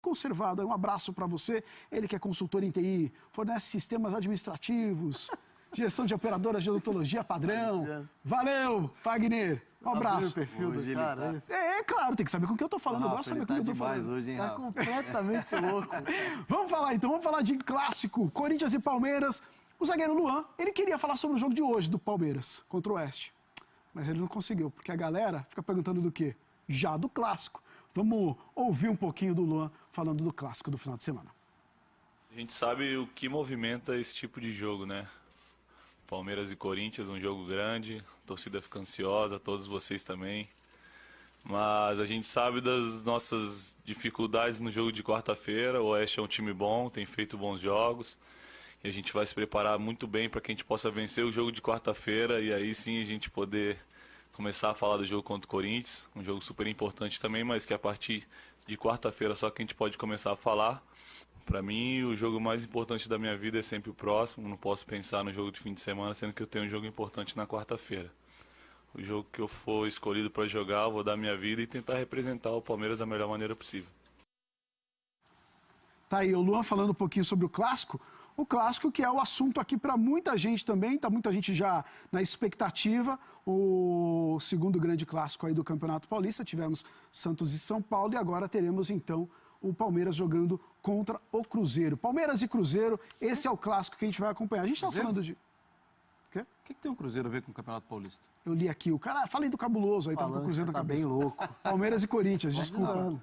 Conservado. Um abraço para você. Ele que é consultor em TI, fornece sistemas administrativos, gestão de operadoras de odontologia padrão. Valeu, Wagner. Um abraço. O perfil do cara, claro, tem que saber com quem eu tô falando. Eu gosto de saber com quem eu tô falando. Hoje, hein, tá completamente louco. Vamos falar então, vamos falar de clássico, Corinthians e Palmeiras. O zagueiro Luan, ele queria falar sobre o jogo de hoje do Palmeiras contra o Oeste. Mas ele não conseguiu, porque a galera fica perguntando do quê? Já do clássico. Vamos ouvir um pouquinho do Luan falando do clássico do final de semana. A gente sabe o que movimenta esse tipo de jogo, né? Palmeiras e Corinthians, um jogo grande, a torcida fica ansiosa, todos vocês também. Mas a gente sabe das nossas dificuldades no jogo de quarta-feira. O Oeste é um time bom, tem feito bons jogos. E a gente vai se preparar muito bem para que a gente possa vencer o jogo de quarta-feira e aí sim a gente poder começar a falar do jogo contra o Corinthians. Um jogo super importante também, mas que a partir de quarta-feira só que a gente pode começar a falar. Para mim, o jogo mais importante da minha vida é sempre o próximo. Não posso pensar no jogo de fim de semana, sendo que eu tenho um jogo importante na quarta-feira. O jogo que eu for escolhido para jogar, eu vou dar minha vida e tentar representar o Palmeiras da melhor maneira possível. Tá aí, o Luan falando um pouquinho sobre o clássico. O clássico que é o assunto aqui para muita gente também, tá muita gente já na expectativa. O segundo grande clássico aí do Campeonato Paulista, tivemos Santos e São Paulo e agora teremos então o Palmeiras jogando contra o Cruzeiro. Palmeiras e Cruzeiro, esse é o clássico que a gente vai acompanhar. A gente está falando de... O que tem o Cruzeiro a ver com o Campeonato Paulista? Eu li aqui, o cara, falei do cabuloso, aí tava com o Cruzeiro na cabeça. Tá bem louco. Palmeiras e Corinthians, desculpa. Avisando.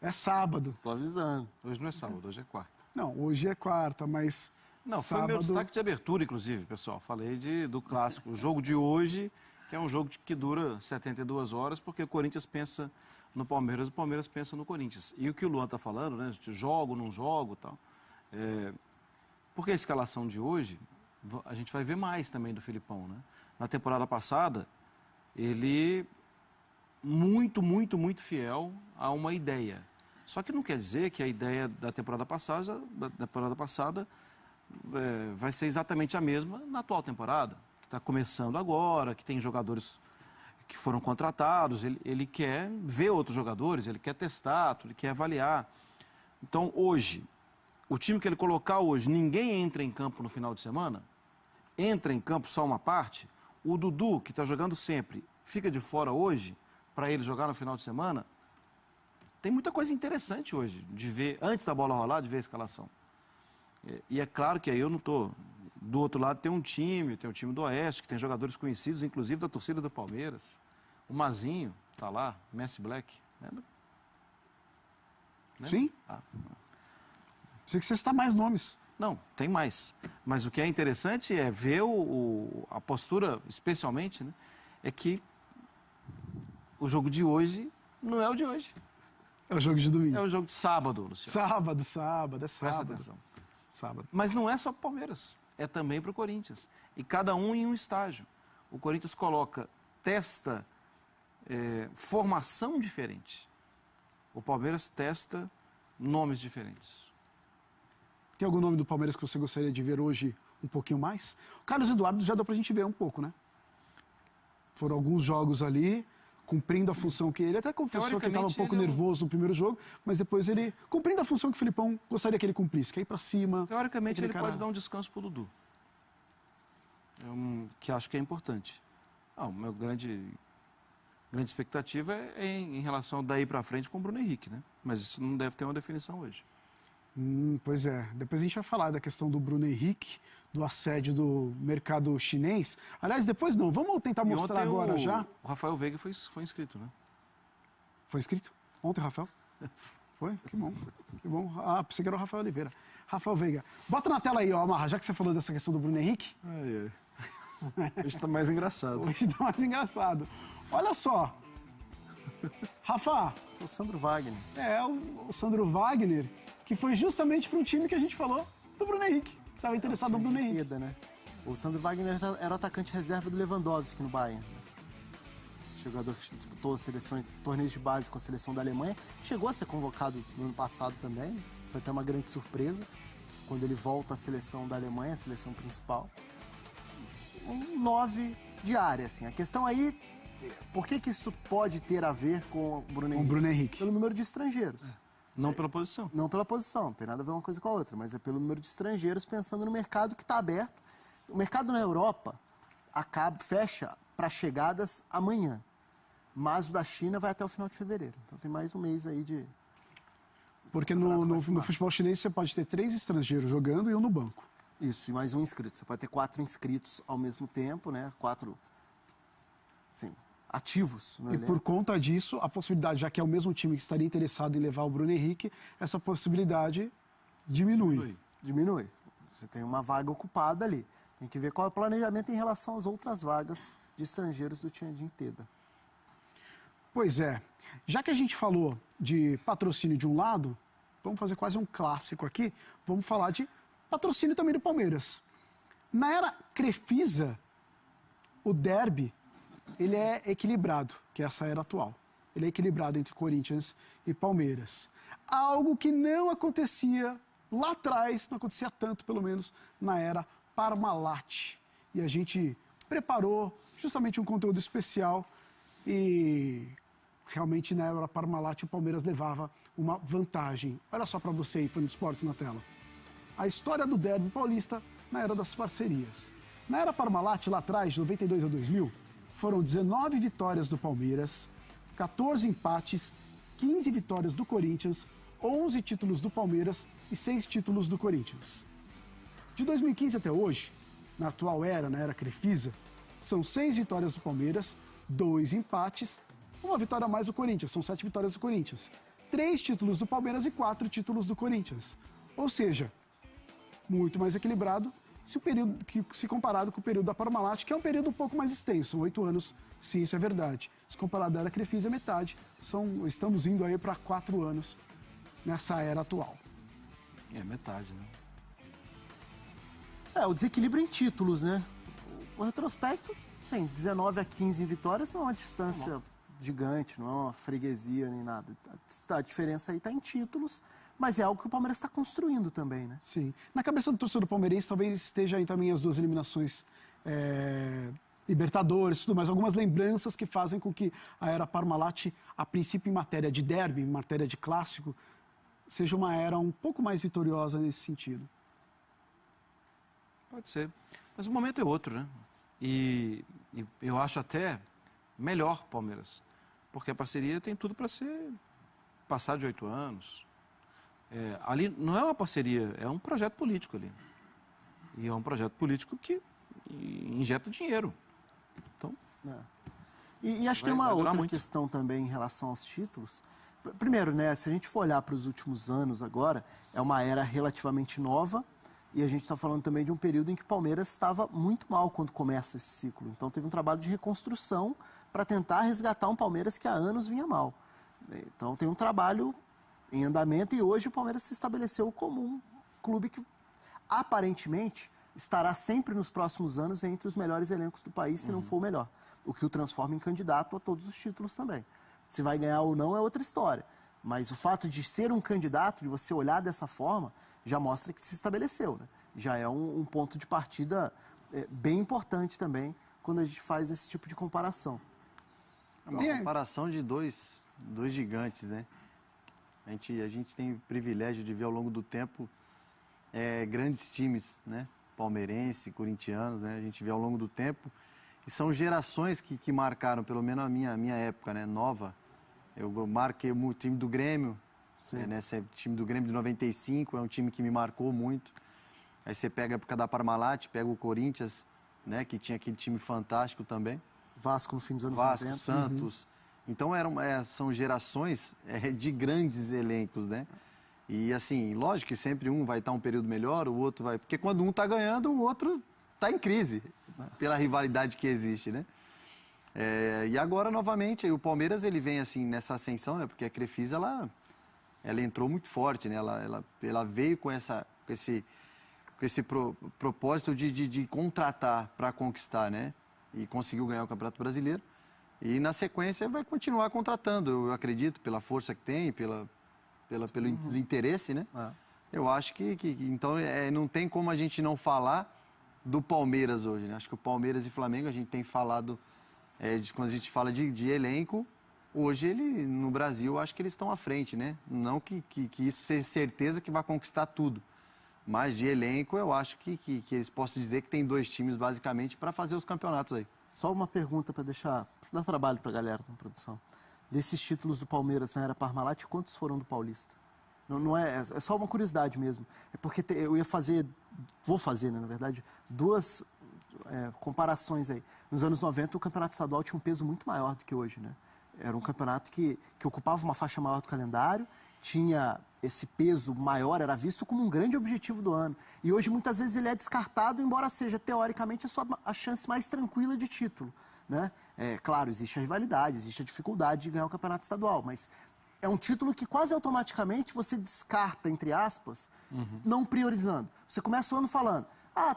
É sábado. Tô avisando. Hoje não é sábado, hoje é quarta. Não, hoje é quarta, mas Não, sábado... foi meu destaque de abertura, inclusive, pessoal. Falei do clássico. O jogo de hoje, que é um jogo que dura 72 horas, porque o Corinthians pensa no Palmeiras, o Palmeiras pensa no Corinthians. E o que o Luan está falando, né? Jogo, não jogo e tal. Porque a escalação de hoje, a gente vai ver mais também do Filipão, né? Na temporada passada, ele muito fiel a uma ideia. Só que não quer dizer que a ideia da temporada passada vai ser exatamente a mesma na atual temporada, que está começando agora, que tem jogadores que foram contratados, ele quer ver outros jogadores, ele quer testar, ele quer avaliar. Então, hoje, o time que ele colocar hoje, ninguém entra em campo no final de semana, entra em campo só uma parte, o Dudu, que está jogando sempre, fica de fora hoje, para ele jogar no final de semana, tem muita coisa interessante hoje, de ver, antes da bola rolar, de ver a escalação. E é claro que aí eu não estou... Do outro lado tem um time do Oeste, que tem jogadores conhecidos, inclusive da torcida do Palmeiras. O Mazinho está lá, Messi Black, lembra? Sim. Pensei que você citar mais nomes. Não, tem mais. Mas o que é interessante é ver a postura, especialmente, né, é que o jogo de hoje não é o de hoje. É o jogo de domingo. É o jogo de sábado, Luciano. Sábado, é Presta sábado. atenção. Sábado. Mas não é só para o Palmeiras, é também para o Corinthians. E cada um em um estágio. O Corinthians testa formação diferente. O Palmeiras testa nomes diferentes. Tem algum nome do Palmeiras que você gostaria de ver hoje um pouquinho mais? O Carlos Eduardo já deu pra gente ver um pouco, né? Foram alguns jogos ali, cumprindo a função que ele até confessou que estava um pouco nervoso no primeiro jogo, mas depois ele, cumprindo a função que o Filipão gostaria que ele cumprisse, que é ir pra cima. Teoricamente ele pode dar um descanso pro Dudu. Que acho que é importante. O meu grande expectativa é em relação daí para frente com o Bruno Henrique, né? Mas isso não deve ter uma definição hoje. Pois é. Depois a gente vai falar da questão do Bruno Henrique, do assédio do mercado chinês. Aliás, depois não. Vamos tentar mostrar agora já. O Rafael Veiga foi inscrito, né? Foi inscrito? Ontem, Rafael? Foi? Que bom. Que bom. Pensei que era o Rafael Oliveira. Rafael Veiga. Bota na tela aí, ó, Amarra, já que você falou dessa questão do Bruno Henrique. Hoje está mais engraçado. Hoje está mais engraçado. Olha só. Rafa. Sou o Sandro Wagner. O Sandro Wagner, que foi justamente para um time que a gente falou do Bruno Henrique. Que estava interessado no Bruno Henrique. Né? O Sandro Wagner era o atacante reserva do Lewandowski no Bayern. Jogador que disputou torneios de base com a seleção da Alemanha. Chegou a ser convocado no ano passado também. Foi até uma grande surpresa quando ele volta à seleção da Alemanha, a seleção principal. Um 9 de área, assim. A questão aí, por que isso pode ter a ver com o Bruno Henrique? Com o Bruno Henrique. Pelo número de estrangeiros. Não pela posição. Não pela posição, não tem nada a ver uma coisa com a outra, mas é pelo número de estrangeiros, pensando no mercado que está aberto. O mercado na Europa fecha para chegadas amanhã, mas o da China vai até o final de fevereiro. Então tem mais um mês aí de... Porque no futebol chinês você pode ter 3 estrangeiros jogando e um no banco. Isso, e mais um inscrito. Você pode ter 4 inscritos ao mesmo tempo, né? 4, sim, ativos no E elenco. por conta disso, a possibilidade, já que é o mesmo time que estaria interessado em levar o Bruno Henrique, essa possibilidade diminui. Diminui. Você tem uma vaga ocupada ali. Tem que ver qual é o planejamento em relação às outras vagas de estrangeiros do Tianjin Teda. Pois é. Já que a gente falou de patrocínio de um lado, vamos fazer quase um clássico aqui, vamos falar de patrocínio também do Palmeiras. Na era Crefisa, o derby, ele é equilibrado, que é essa era atual. Ele é equilibrado entre Corinthians e Palmeiras. Algo que não acontecia lá atrás, não acontecia tanto, pelo menos, na era Parmalat. E a gente preparou justamente um conteúdo especial e realmente na era Parmalat o Palmeiras levava uma vantagem. Olha só para você aí, fã de esportes na tela. A história do derby paulista na era das parcerias. Na era Parmalat, lá atrás, de 92 a 2000, foram 19 vitórias do Palmeiras, 14 empates, 15 vitórias do Corinthians, 11 títulos do Palmeiras e 6 títulos do Corinthians. De 2015 até hoje, na atual era, na era Crefisa, são 6 vitórias do Palmeiras, 2 empates, uma vitória a mais do Corinthians, são 7 vitórias do Corinthians, 3 títulos do Palmeiras e 4 títulos do Corinthians. Ou seja, muito mais equilibrado se comparado com o período da Parmalat, que é um período um pouco mais extenso, 8 anos, sim, isso é verdade. Se comparado à era Crefisa, é metade. Estamos indo aí para 4 anos nessa era atual. É metade, né? O desequilíbrio em títulos, né? O retrospecto, sim, 19 a 15 em vitórias não é uma distância gigante, não é uma freguesia nem nada. A diferença aí está em títulos, mas é algo que o Palmeiras está construindo também, né? Sim. Na cabeça do torcedor palmeirense, talvez esteja aí também as 2 eliminações Libertadores, tudo mais, algumas lembranças que fazem com que a era Parmalat, a princípio em matéria de derby, em matéria de clássico, seja uma era um pouco mais vitoriosa nesse sentido. Pode ser. Mas o momento é outro, né? E eu acho até melhor Palmeiras. Porque a parceria tem tudo para ser passar de 8 anos. Ali não é uma parceria, é um projeto político ali. E é um projeto político que injeta dinheiro. Então, E acho que tem uma outra questão também em relação aos títulos. Primeiro, né, se a gente for olhar para os últimos anos agora, é uma era relativamente nova e a gente está falando também de um período em que o Palmeiras estava muito mal quando começa esse ciclo. Então teve um trabalho de reconstrução para tentar resgatar um Palmeiras que há anos vinha mal. Então tem um trabalho em andamento e hoje o Palmeiras se estabeleceu como um clube que aparentemente estará sempre nos próximos anos entre os melhores elencos do país, se não for o melhor. O que o transforma em candidato a todos os títulos também. Se vai ganhar ou não é outra história. Mas o fato de ser um candidato, de você olhar dessa forma, já mostra que se estabeleceu, né? Já é um ponto de partida bem importante também quando a gente faz esse tipo de comparação. É uma comparação de dois gigantes, né? A gente tem o privilégio de ver ao longo do tempo grandes times, né? Palmeirense, corintianos, né? A gente vê ao longo do tempo. E são gerações que marcaram, pelo menos a minha época, né? Nova. Eu marquei o time do Grêmio, né? Esse time do Grêmio de 95, é um time que me marcou muito. Aí você pega a época da Parmalat, pega o Corinthians, né? Que tinha aquele time fantástico também. Vasco no fim dos anos Vasco, 90. Santos. Então são gerações de grandes elencos, né? E assim, lógico que sempre um vai estar um período melhor, o outro vai... Porque quando um está ganhando, o outro está em crise, pela rivalidade que existe, né? E agora, novamente, o Palmeiras ele vem assim nessa ascensão, né? Porque a Crefisa, ela entrou muito forte, né? Ela veio com esse propósito de contratar para conquistar, né? E conseguiu ganhar o Campeonato Brasileiro. E na sequência vai continuar contratando, eu acredito, pela força que tem, pelo interesse, né? Eu acho que então não tem como a gente não falar do Palmeiras hoje, né? Acho que o Palmeiras e Flamengo a gente tem falado, quando a gente fala de elenco, Hoje, no Brasil, eu acho que eles estão à frente, né? Não que isso seja certeza que vai conquistar tudo. Mas de elenco, eu acho que eles possam dizer que tem 2 times, basicamente, para fazer os campeonatos aí. Só uma pergunta para dar trabalho para a galera na produção. Desses títulos do Palmeiras na era Parmalat, quantos foram do Paulista? Não é só uma curiosidade mesmo. É porque vou fazer, né, na verdade, 2 comparações aí. Nos anos 90, o campeonato estadual tinha um peso muito maior do que hoje, né? Era um campeonato que ocupava uma faixa maior do calendário, tinha esse peso maior, era visto como um grande objetivo do ano. E hoje, muitas vezes, ele é descartado, embora seja, teoricamente, a chance mais tranquila de título, né? Claro, existe a rivalidade, existe a dificuldade de ganhar o campeonato estadual, mas é um título que quase automaticamente você descarta, entre aspas, não priorizando. Você começa o ano falando,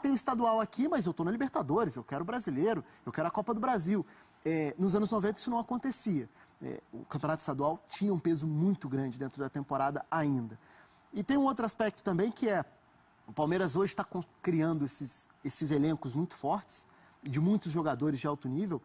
tem o estadual aqui, mas eu estou na Libertadores, eu quero o Brasileiro, eu quero a Copa do Brasil. Nos anos 90 isso não acontecia. O campeonato estadual tinha um peso muito grande dentro da temporada ainda. E tem um outro aspecto também que o Palmeiras hoje está criando esses elencos muito fortes, de muitos jogadores de alto nível,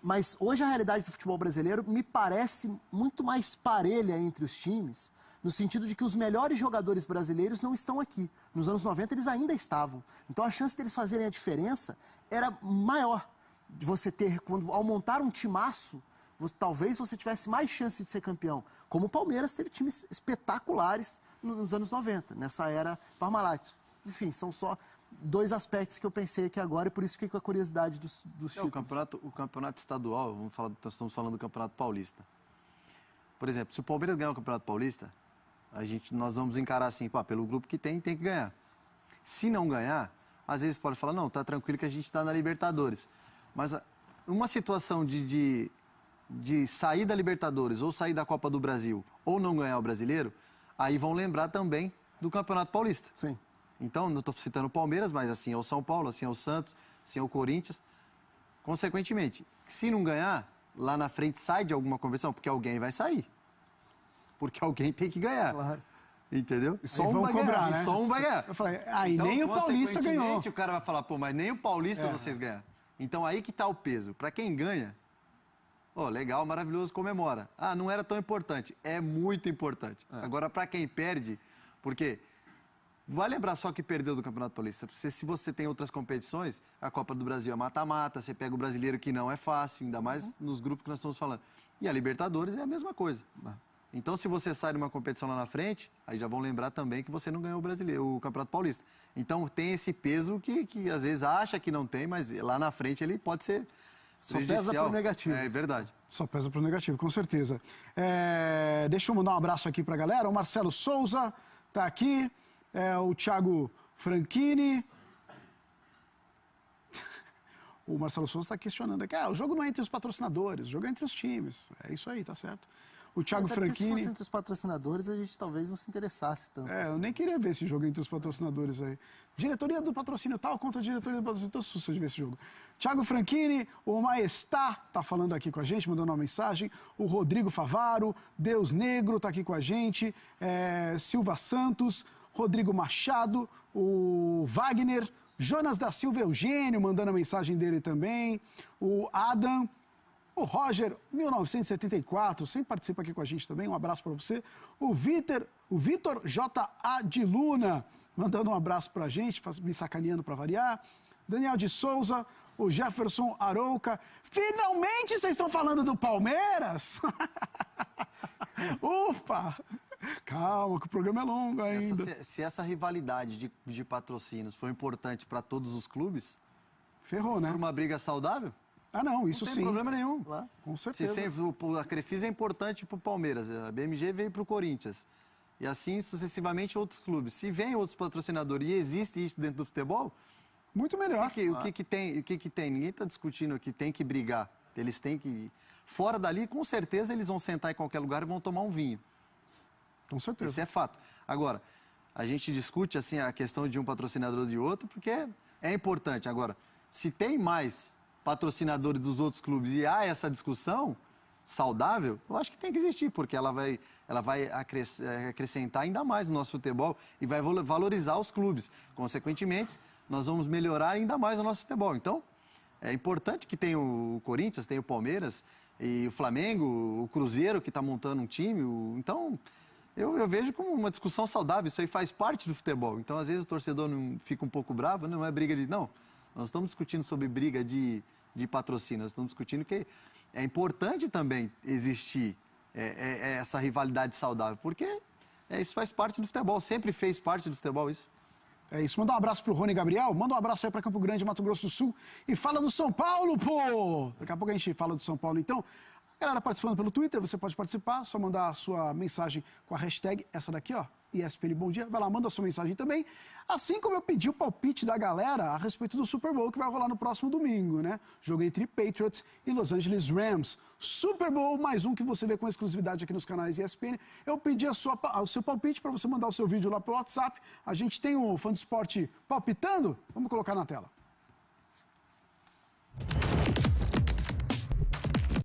mas hoje a realidade do futebol brasileiro me parece muito mais parelha entre os times, no sentido de que os melhores jogadores brasileiros não estão aqui. Nos anos 90 eles ainda estavam. Então a chance deles fazerem a diferença era maior. De você ter, ao montar um timaço, talvez você tivesse mais chance de ser campeão. Como o Palmeiras teve times espetaculares nos anos 90, nessa era Parmalat. Enfim, são só 2 aspectos que eu pensei aqui agora e por isso fiquei com a curiosidade dos títulos. O campeonato estadual, estamos falando do Campeonato Paulista. Por exemplo, se o Palmeiras ganhar o Campeonato Paulista, nós vamos encarar assim, pelo grupo que tem que ganhar. Se não ganhar, às vezes pode falar, não, tá tranquilo que a gente está na Libertadores. Mas uma situação de sair da Libertadores ou sair da Copa do Brasil ou não ganhar o Brasileiro, aí vão lembrar também do Campeonato Paulista. Sim. Então, não estou citando o Palmeiras, mas assim é o São Paulo, assim é o Santos, assim é o Corinthians. Consequentemente, se não ganhar, lá na frente sai de alguma competição, porque alguém vai sair. Porque alguém tem que ganhar. Claro. Entendeu? E só um vai ganhar, né? E só um vai ganhar. Eu falei, e Então, nem o Paulista ganhou. consequentemente, o cara vai falar, mas nem o Paulista vocês ganharam. Então, aí que está o peso. Para quem ganha, legal, maravilhoso, comemora. Não era tão importante. É muito importante. Agora, para quem perde, porque vai lembrar só que perdeu do Campeonato Paulista. Se você tem outras competições, a Copa do Brasil é mata-mata, você pega o Brasileiro que não é fácil, ainda mais nos grupos que nós estamos falando. E a Libertadores é a mesma coisa. Então, se você sai de uma competição lá na frente, aí já vão lembrar também que você não ganhou o Campeonato Paulista. Então, tem esse peso que às vezes acha que não tem, mas lá na frente ele pode ser só pesa pro negativo. É verdade. Só pesa pro negativo, com certeza. Deixa eu mandar um abraço aqui pra galera. O Marcelo Souza tá aqui. O Thiago Franchini. O Marcelo Souza está questionando aqui. O jogo não é entre os patrocinadores, o jogo é entre os times. É isso aí, tá certo. O Thiago Franchini... Se fosse entre os patrocinadores, a gente talvez não se interessasse tanto. Eu nem queria ver esse jogo entre os patrocinadores aí. Diretoria do patrocínio tal contra a diretoria do patrocínio. Estou susto de ver esse jogo. Thiago Franchini, o Maestá tá falando aqui com a gente, mandando uma mensagem. O Rodrigo Favaro, Deus Negro tá aqui com a gente. Silva Santos, Rodrigo Machado, o Wagner, Jonas da Silva Eugênio, mandando a mensagem dele também. O Adam... O Roger, 1974, sempre participa aqui com a gente também, um abraço para você. O Vitor J.A. de Luna, mandando um abraço para a gente, me sacaneando para variar. Daniel de Souza, o Jefferson Arouca. Finalmente vocês estão falando do Palmeiras? Ufa! Calma, que o programa é longo ainda. Se essa rivalidade de patrocínios for importante para todos os clubes... Ferrou, né? Por uma briga saudável... não, isso sim. Não tem problema nenhum. Com certeza. A Crefisa é importante para o Palmeiras, a BMG veio para o Corinthians. E assim sucessivamente outros clubes. Se vem outros patrocinadores e existe isso dentro do futebol... Muito melhor. O que tem? Ninguém está discutindo que tem que brigar. Eles têm que... Fora dali, com certeza, eles vão sentar em qualquer lugar e vão tomar um vinho. Com certeza. Isso é fato. Agora, a gente discute assim a questão de um patrocinador ou de outro porque é importante. Agora, se tem mais... patrocinadores dos outros clubes e há essa discussão saudável, eu acho que tem que existir, porque ela vai acrescentar ainda mais no nosso futebol e vai valorizar os clubes. Consequentemente, nós vamos melhorar ainda mais o nosso futebol. Então, é importante que tenha o Corinthians, tenha o Palmeiras, E o Flamengo, o Cruzeiro que está montando um time. Então, eu vejo como uma discussão saudável. Isso aí faz parte do futebol. Então, às vezes, o torcedor não fica um pouco bravo, não é briga de... Não, nós estamos discutindo sobre briga de patrocínio. Nós estamos discutindo que é importante também existir essa rivalidade saudável. Porque isso faz parte do futebol. Sempre fez parte do futebol isso. É isso. Manda um abraço pro Rony Gabriel. Manda um abraço aí para Campo Grande, Mato Grosso do Sul. E fala do São Paulo, pô! Daqui a pouco a gente fala do São Paulo, então. Galera participando pelo Twitter, você pode participar. Só mandar a sua mensagem com a hashtag, essa daqui, ó. ESPN Bom Dia. Vai lá, manda a sua mensagem também. Assim como eu pedi o palpite da galera a respeito do Super Bowl que vai rolar no próximo domingo, né? Jogo entre Patriots e Los Angeles Rams. Super Bowl, mais um que você vê com exclusividade aqui nos canais ESPN. Eu pedi o seu palpite para você mandar o seu vídeo lá pelo WhatsApp. A gente tem um fã de esporte palpitando. Vamos colocar na tela.